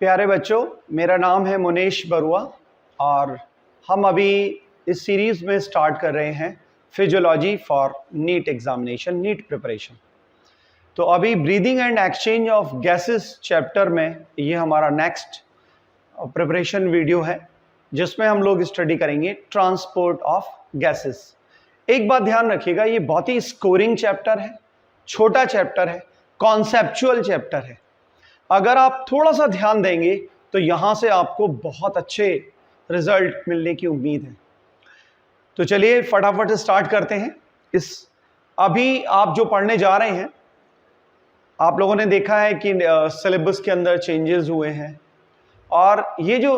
प्यारे बच्चों, मेरा नाम है मुनेश बरुआ और हम अभी इस सीरीज़ में स्टार्ट कर रहे हैं physiology for NEET examination, NEET preparation. तो अभी breathing and exchange of gases chapter में ये हमारा नेक्स्ट प्रिपरेशन वीडियो है, जिसमें हम लोग स्टडी करेंगे ट्रांसपोर्ट ऑफ गैसेस। एक बात ध्यान रखिएगा, ये बहुत ही स्कोरिंग चैप्टर है, छोटा चैप्टर है, कॉन्सेप्चुअल चैप्टर है। अगर आप थोड़ा सा ध्यान देंगे तो यहाँ से आपको बहुत अच्छे रिजल्ट मिलने की उम्मीद है। तो चलिए फटाफट स्टार्ट करते हैं। अभी आप जो पढ़ने जा रहे हैं, आप लोगों ने देखा है कि सिलेबस के अंदर चेंजेस हुए हैं और ये जो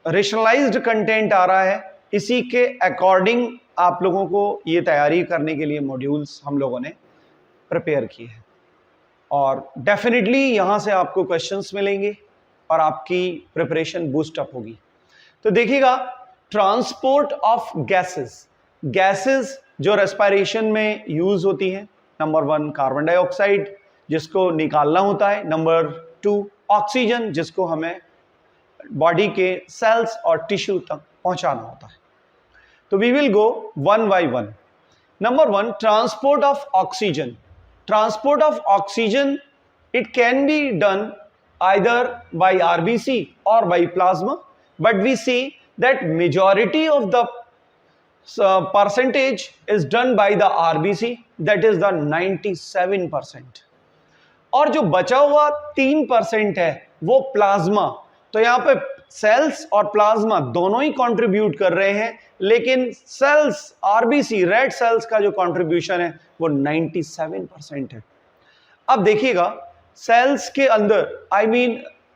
रेशनलाइज्ड कंटेंट आ रहा है, इसी के अकॉर्डिंग आप लोगों को ये तैयारी करने के लिए मॉड्यूल्स हम लोगों ने प्रिपेयर किए हैं और डेफिनेटली यहाँ से आपको क्वेश्चंस मिलेंगे और आपकी प्रिपरेशन बूस्ट अप होगी। तो देखिएगा, ट्रांसपोर्ट ऑफ गैसेस जो रेस्पिरेशन में यूज होती हैं। नंबर 1 कार्बन डाइऑक्साइड, जिसको निकालना होता है। नंबर 2 ऑक्सीजन, जिसको हमें बॉडी के सेल्स और टिश्यू तक पहुंचाना होता है। तो we will go one by one. Number 1, transport of oxygen. Transport of oxygen, it can be done either by RBC or by plasma, but we see that majority of the percentage is done by the RBC, that is the 97%, और जो बचा हुआ 3% है वो plasma. तो यहाँ पे sales और प्लाज्मा दोनों ही कंट्रीब्यूट कर रहे हैं, लेकिन सेल्स आरबीसी रेड सेल्स का जो कंट्रीब्यूशन है वो 97% है। अब देखिएगा, सेल्स के अंदर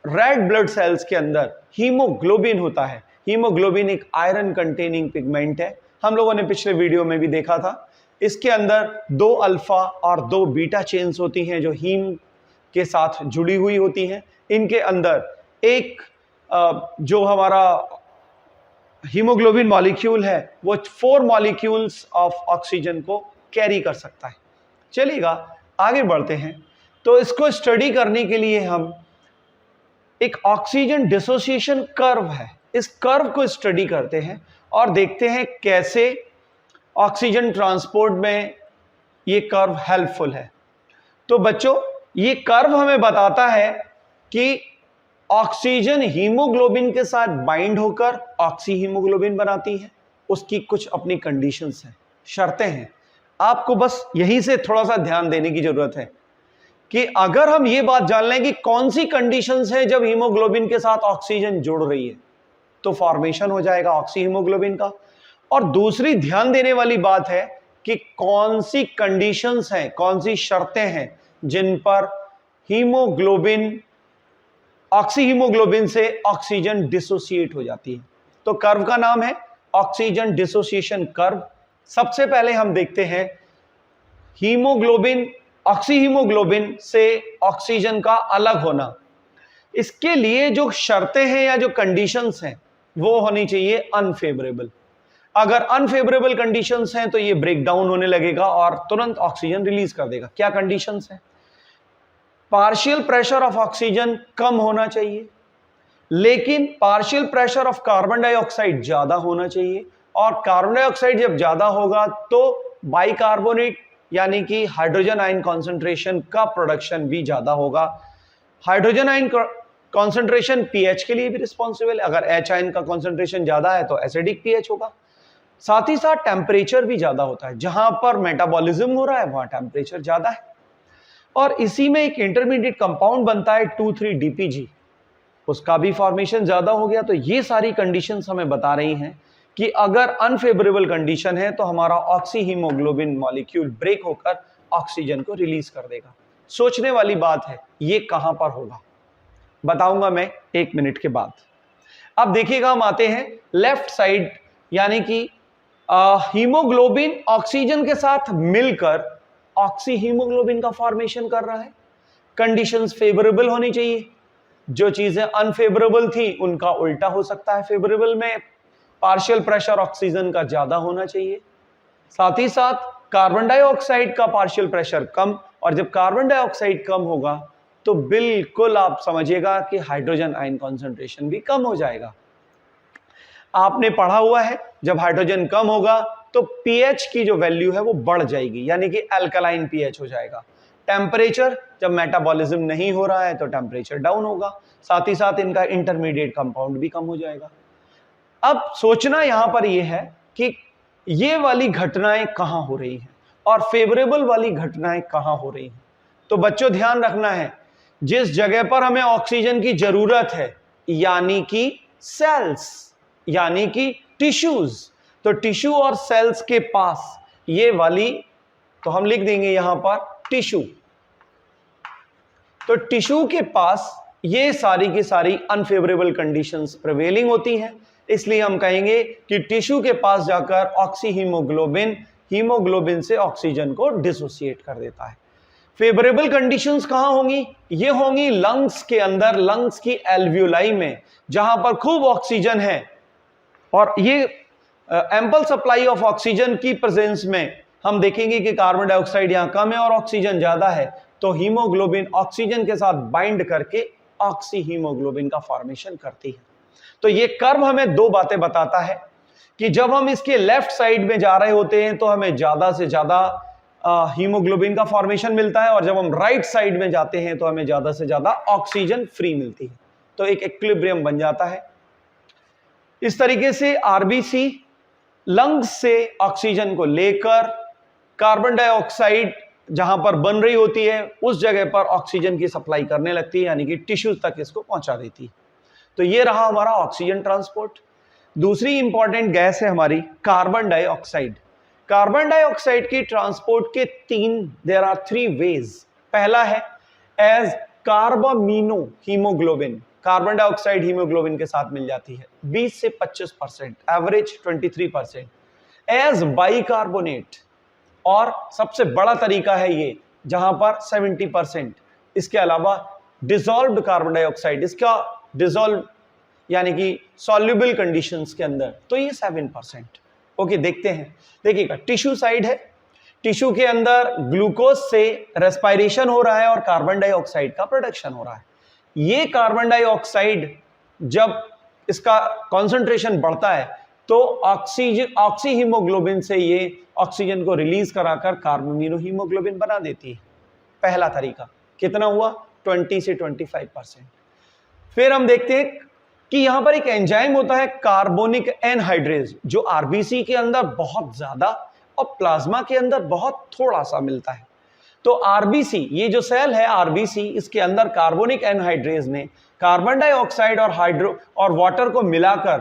रेड ब्लड सेल्स के अंदर हीमोग्लोबिन होता है। हीमोग्लोबिन एक आयरन कंटेनिंग पिगमेंट है, हम लोगों ने पिछले वीडियो में भी देखा था। इसके अंदर 2 अल्फा और 2 बीटा चेन्स होती हैं जो हीम के साथ जुड़ी हुई होती हैं। इनके अंदर एक जो हमारा हीमोग्लोबिन मॉलिक्यूल है वो 4 मॉलिक्यूल्स ऑफ ऑक्सीजन को कैरी कर सकता है। चलिएगा आगे बढ़ते हैं। तो इसको स्टडी करने के लिए हम एक ऑक्सीजन डिसोसिएशन कर्व है, इस कर्व को स्टडी करते हैं और देखते हैं कैसे ऑक्सीजन ट्रांसपोर्ट में ये कर्व हेल्पफुल है। तो बच्चों, ये कर्व हमें बताता है कि ऑक्सीजन हीमोग्लोबिन के साथ बाइंड होकर ऑक्सी हीमोग्लोबिन बनाती है। उसकी कुछ अपनी कंडीशंस हैं, शर्तें हैं। आपको बस यहीं से थोड़ा सा ध्यान देने की जरूरत है कि अगर हम ये बात जान लें कि कौन सी कंडीशंस हैं जब हीमोग्लोबिन के साथ ऑक्सीजन जुड़ रही है, तो फॉर्मेशन हो जाएगा ऑक्सी हीमोग्लोबिन का। और दूसरी ध्यान देने वाली बात है कि कौन सी कंडीशंस हैं, कौन सी शर्तें हैं जिन पर हीमोग्लोबिन ऑक्सी हीमोग्लोबिन से ऑक्सीजन डिसोसिएट हो जाती है। तो कर्व का नाम है ऑक्सीजन डिसोसिएशन कर्व। सबसे पहले हम देखते हैं हीमोग्लोबिन, ऑक्सी हीमोग्लोबिन से ऑक्सीजन का अलग होना। इसके लिए जो शर्तें हैं या जो कंडीशंस हैं वो होनी चाहिए अनफेवरेबल। अगर अनफेवरेबल कंडीशंस हैं तो ये ब्रेक डाउन होने लगेगा और तुरंत ऑक्सीजन रिलीज कर देगा। क्या कंडीशंस हैं? पार्शियल प्रेशर ऑफ ऑक्सीजन कम होना चाहिए, लेकिन partial pressure of carbon dioxide ज्यादा होना चाहिए, और कार्बन डाइऑक्साइड जब ज्यादा होगा तो बाइकार्बोनेट यानी कि हाइड्रोजन आयन कॉन्सेंट्रेशन का प्रोडक्शन भी ज्यादा होगा। हाइड्रोजन आयन कॉन्सेंट्रेशन पीएच के लिए भी रिस्पॉन्सिबल है। अगर एच आयन का कॉन्सेंट्रेशन ज्यादा है तो एसिडिक पीएच होगा। साथ ही साथ टेम्परेचर भी ज्यादा होता है, जहां पर मेटाबॉलिज्म हो रहा है वहां टेम्परेचर ज्यादा है। और इसी में एक इंटरमीडिएट कंपाउंड बनता है 2,3-DPG, उसका भी फॉर्मेशन ज्यादा हो गया। तो ये सारी कंडीशंस हमें बता रही हैं कि अगर अनफेवरेबल कंडीशन है तो हमारा ऑक्सी हीमोग्लोबिन मॉलिक्यूल ब्रेक होकर ऑक्सीजन को रिलीज कर देगा। सोचने वाली बात है, ये कहां पर होगा बताऊंगा मैं 1 मिनट के बाद। अब देखिएगा, हम आते हैं लेफ्ट साइड, यानी कि हीमोग्लोबिन ऑक्सीजन के साथ मिलकर ऑक्सी हीमोग्लोबिन का फॉर्मेशन कर रहा है। कंडीशंस फेवरेबल होनी चाहिए। जो चीजें अनफेवरेबल थी उनका उल्टा हो सकता है। फेवरेबल में पार्शियल प्रेशर ऑक्सीजन का ज्यादा होना चाहिए, साथ ही साथ कार्बन डाइऑक्साइड का पार्शियल प्रेशर कम, और जब कार्बन डाइऑक्साइड कम होगा तो बिल्कुल आप समझिएगा कि हाइड्रोजन आयन कॉन्सेंट्रेशन भी कम हो जाएगा। आपने पढ़ा हुआ है जब हाइड्रोजन कम होगा तो पीएच की जो वैल्यू है वो बढ़ जाएगी, यानी कि अल्कलाइन पीएच हो जाएगा। टेम्परेचर, जब मेटाबॉलिज्म नहीं हो रहा है तो टेम्परेचर डाउन होगा, साथ ही साथ इनका इंटरमीडिएट कंपाउंड भी कम हो जाएगा। अब सोचना यहां पर यह है कि ये वाली घटनाएं कहां हो रही हैं और फेवरेबल वाली घटनाएं कहां हो रही हैं। तो बच्चों ध्यान रखना है, जिस जगह पर हमें ऑक्सीजन की जरूरत है यानी कि सेल्स, यानी कि टिश्यूज, तो टिश्यू और सेल्स के पास ये वाली, तो हम लिख देंगे यहां पर टिश्यू, तो टिश्यू के पास ये सारी की सारी अनफेवरेबल कंडीशंस प्रिवेलिंग होती हैं, इसलिए हम कहेंगे कि टिश्यू के पास जाकर ऑक्सी हीमोग्लोबिन हीमोग्लोबिन से ऑक्सीजन को डिसोसिएट कर देता है। फेवरेबल कंडीशंस कहां होंगी? ये होंगी लंग्स के अंदर, लंग्स की एल्वियोलाई में, जहां पर खूब ऑक्सीजन है और ये एम्पल सप्लाई ऑफ ऑक्सीजन की प्रेजेंस में हम देखेंगे कि कार्बन डाइऑक्साइड यहां कम है और ऑक्सीजन ज्यादा है, तो हीमोग्लोबिन ऑक्सीजन के साथ बाइंड करके ऑक्सी हीमोग्लोबिन का फॉर्मेशन करती है। तो ये कर्व हमें दो बातें बताता है कि जब हम इसके लेफ्ट साइड में जा रहे होते हैं तो हमें ज्यादा से ज्यादा हीमोग्लोबिन का फॉर्मेशन मिलता है और जब हम राइट साइड में जाते हैं तो हमें ज्यादा से ज्यादा ऑक्सीजन फ्री मिलती है, तो एक इक्विलिब्रियम बन जाता है। इस तरीके से आरबीसी लंग्स से ऑक्सीजन को लेकर कार्बन डाइऑक्साइड जहां पर बन रही होती है उस जगह पर ऑक्सीजन की सप्लाई करने लगती है, यानी कि टिश्यूज तक इसको पहुंचा देती है। तो ये रहा हमारा ऑक्सीजन ट्रांसपोर्ट। दूसरी इंपॉर्टेंट गैस है हमारी कार्बन डाइऑक्साइड। कार्बन डाइऑक्साइड की ट्रांसपोर्ट के देयर आर 3 वेज। पहला है as carbamino haemoglobin, carbon dioxide haemoglobin के साथ मिल जाती है 20 से 25%, एवरेज 23%, एज बाइकार्बोनेट, और सबसे बड़ा तरीका है ये जहां पर 70%। इसके अलावा डिसॉल्व्ड कार्बन डाइऑक्साइड, इसका डिसॉल्व यानी कि सॉल्युबल कंडीशंस के अंदर, तो ये 7%। ओके, देखते हैं। देखिएगा, टिश्यू साइड है, टिश्यू के अंदर ग्लूकोज से रेस्पिरेशन हो रहा है और कार्बन डाइऑक्साइड का प्रोडक्शन हो रहा है। ये कार्बन डाइऑक्साइड जब इसका कॉन्सेंट्रेशन बढ़ता है तो ऑक्सी हीमोग्लोबिन से ये ऑक्सीजन को रिलीज कराकर कार्बामीनो हीमोग्लोबिन बना देती है। पहला तरीका कितना हुआ? 20 से 25%। फिर हम देखते हैं कि यहां पर एक एंजाइम होता है कार्बोनिक एनहाइड्रेज, जो आरबीसी के अंदर बहुत ज्यादा और प्लाज्मा के अंदर बहुत थोड़ा सा मिलता है। तो आरबीसी, ये जो सेल है आरबीसी, इसके अंदर कार्बोनिक एनहाइड्रेज ने कार्बन डाइऑक्साइड और वाटर को मिलाकर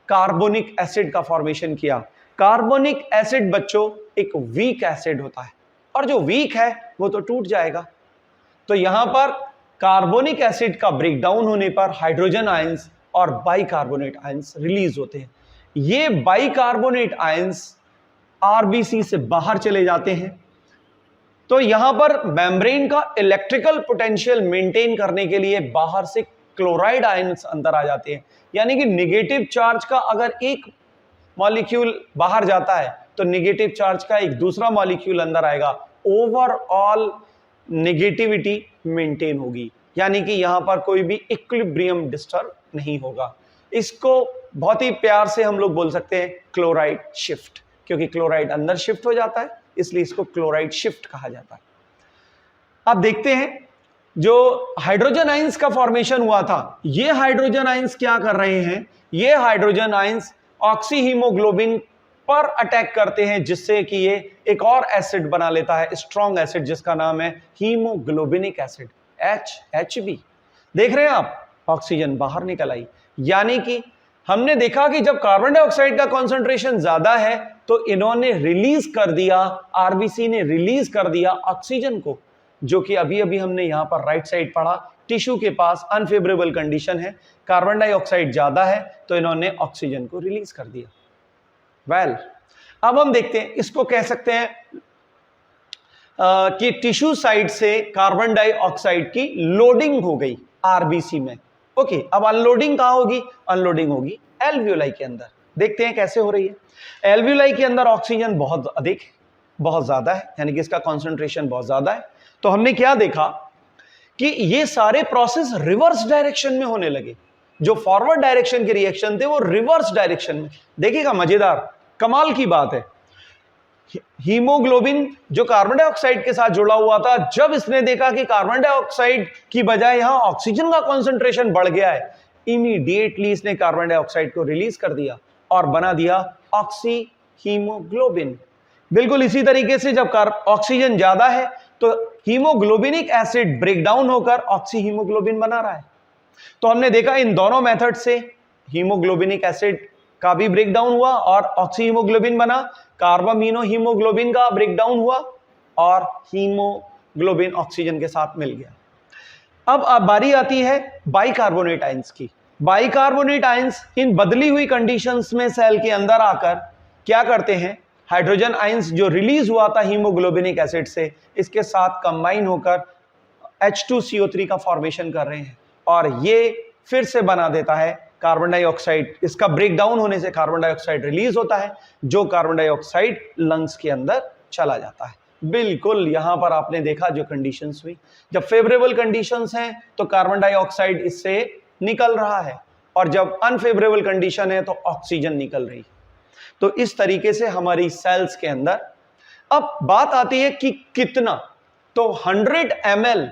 कार्बोनिक एसिड का फॉर्मेशन किया। कार्बोनिक एसिड बच्चों एक वीक एसिड होता है और जो वीक है वो तो टूट जाएगा। तो यहां पर कार्बोनिक एसिड का ब्रेकडाउन होने पर हाइड्रोजन आयंस और बाइकार्बोनेट आयंस रिलीज होते हैं। ये बाइकार्बोनेट आयंस आरबीसी से बाहर चले जाते हैं। तो यहां पर मेम्ब्रेन का इलेक्ट्रिकल पोटेंशियल मेंटेन करने के लिए बाहर से क्लोराइड आयंस अंदर आ जाते हैं, यानी कि नेगेटिव चार्ज का अगर एक मॉलिक्यूल बाहर जाता है तो नेगेटिव चार्ज का एक दूसरा मॉलिक्यूल अंदर आएगा, ओवरऑल नेगेटिविटी मेंटेन होगी, यानी कि यहां पर कोई भी इक्विलिब्रियम डिस्टर्ब नहीं होगा। इसको बहुत ही प्यार से हम लोग बोल सकते हैं क्लोराइड शिफ्ट, क्योंकि क्लोराइड अंदर शिफ्ट हो जाता है इसलिए इसको क्लोराइड शिफ्ट कहा जाता है। अब देखते हैं जो हाइड्रोजन आयंस का फॉर्मेशन हुआ था, ये हाइड्रोजन आयंस क्या कर रहे हैं? ये हाइड्रोजन आयंस ऑक्सी हीमोग्लोबिन पर अटैक करते हैं, जिससे कि ये एक और एसिड बना लेता है, स्ट्रॉन्ग एसिड, जिसका नाम है हीमोग्लोबिनिक एसिड, HHB। देख रहे हैं आप, ऑक्सीजन बाहर निकल आई। यानी कि हमने देखा कि जब कार्बन डाइऑक्साइड का कॉन्सेंट्रेशन ज्यादा है तो इन्होंने रिलीज कर दिया, आरबीसी ने रिलीज कर दिया ऑक्सीजन को, जो कि अभी अभी हमने यहां पर राइट साइड पढ़ा। टिश्यू के पास अनफेवरेबल कंडीशन है, कार्बन डाइऑक्साइड ज्यादा है तो इन्होंने ऑक्सीजन को रिलीज कर दिया। वेल, अब हम देखते हैं, इसको कह सकते हैं कि टिश्यू साइड से कार्बन डाइऑक्साइड की लोडिंग हो गई आरबीसी में। ओके, अब अनलोडिंग कहां होगी? अनलोडिंग होगी एल्वियोलाई के अंदर। देखते हैं कैसे हो रही है। एल्वियोलाई के अंदर ऑक्सीजन बहुत अधिक, बहुत ज्यादा है, यानी कि इसका कॉन्सेंट्रेशन बहुत ज्यादा है। तो हमने क्या देखा कि ये सारे प्रोसेस रिवर्स डायरेक्शन में होने लगे। जो फॉरवर्ड डायरेक्शन के रिएक्शन थे वो रिवर्स डायरेक्शन में। देखिएगा, मजेदार कमाल की बात है। हीमोग्लोबिन जो कार्बन डाइऑक्साइड के साथ जुड़ा हुआ था, जब इसने देखा कि कार्बन डाइऑक्साइड की बजाय यहां ऑक्सीजन का कंसंट्रेशन बढ़ गया है, इमीडिएटली इसने कार्बन डाइऑक्साइड को रिलीज कर दिया और बना दिया ऑक्सी हीमोग्लोबिन। बिल्कुल इसी तरीके से जब ऑक्सीजन ज्यादा है तो हीमोग्लोबिनिक एसिड ब्रेक डाउन होकर ऑक्सी हीमोग्लोबिन बना रहा है। तो हमने देखा इन दोनों मेथड से हीमोग्लोबिनिक एसिड का भी ब्रेक डाउन हुआ और ऑक्सी हीमोग्लोबिन बना, कार्बामीनो हीमोग्लोबिन का ब्रेक डाउन हुआ और हीमोग्लोबिन ऑक्सीजन के साथ मिल गया। अब बारी आती है बाइकार्बोनेट आयंस की। बाइकार्बोनेट आयंस इन बदली हुई कंडीशंस में सेल के अंदर आकर क्या करते हैं, हाइड्रोजन आयंस जो रिलीज हुआ था हीमोग्लोबिनिक एसिड से, इसके साथ कंबाइन होकर H2CO3 का फॉर्मेशन कर रहे हैं और ये फिर से बना देता है कार्बन डाइऑक्साइड। इसका ब्रेक डाउन होने से कार्बन डाइऑक्साइड रिलीज होता है, जो कार्बन डाइऑक्साइड लंग्स के अंदर चला जाता है। बिल्कुल यहां पर आपने देखा जो कंडीशंस हुई, जब फेवरेबल कंडीशंस हैं तो कार्बन डाइऑक्साइड इससे निकल रहा है और जब अनफेवरेबल कंडीशन है तो ऑक्सीजन निकल रही है। तो इस तरीके से हमारी सेल्स के अंदर अब बात आती है कि कितना, तो 100 ml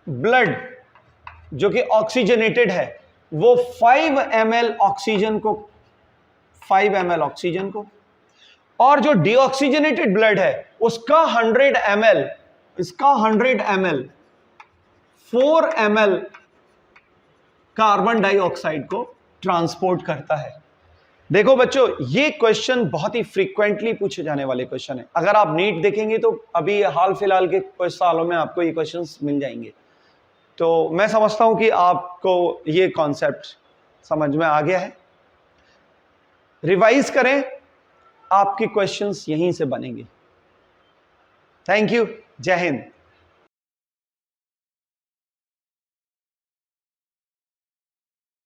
ब्लड जो कि ऑक्सीजनेटेड है वो 5 ml ऑक्सीजन को 5 ml ऑक्सीजन को, और जो डीऑक्सीजनेटेड ब्लड है उसका 100 ml, इसका 100 ml 4 ml कार्बन डाइऑक्साइड को ट्रांसपोर्ट करता है। देखो बच्चों, ये क्वेश्चन बहुत ही फ्रीक्वेंटली पूछे जाने वाले क्वेश्चन है। अगर आप नीट देखेंगे तो अभी हाल फिलहाल के कुछ सालों में आपको ये क्वेश्चंस मिल जाएंगे। तो मैं समझता हूं कि आपको ये कॉन्सेप्ट समझ में आ गया है। रिवाइज करें, आपके क्वेश्चंस यहीं से बनेंगे। थैंक यू, जय हिंद।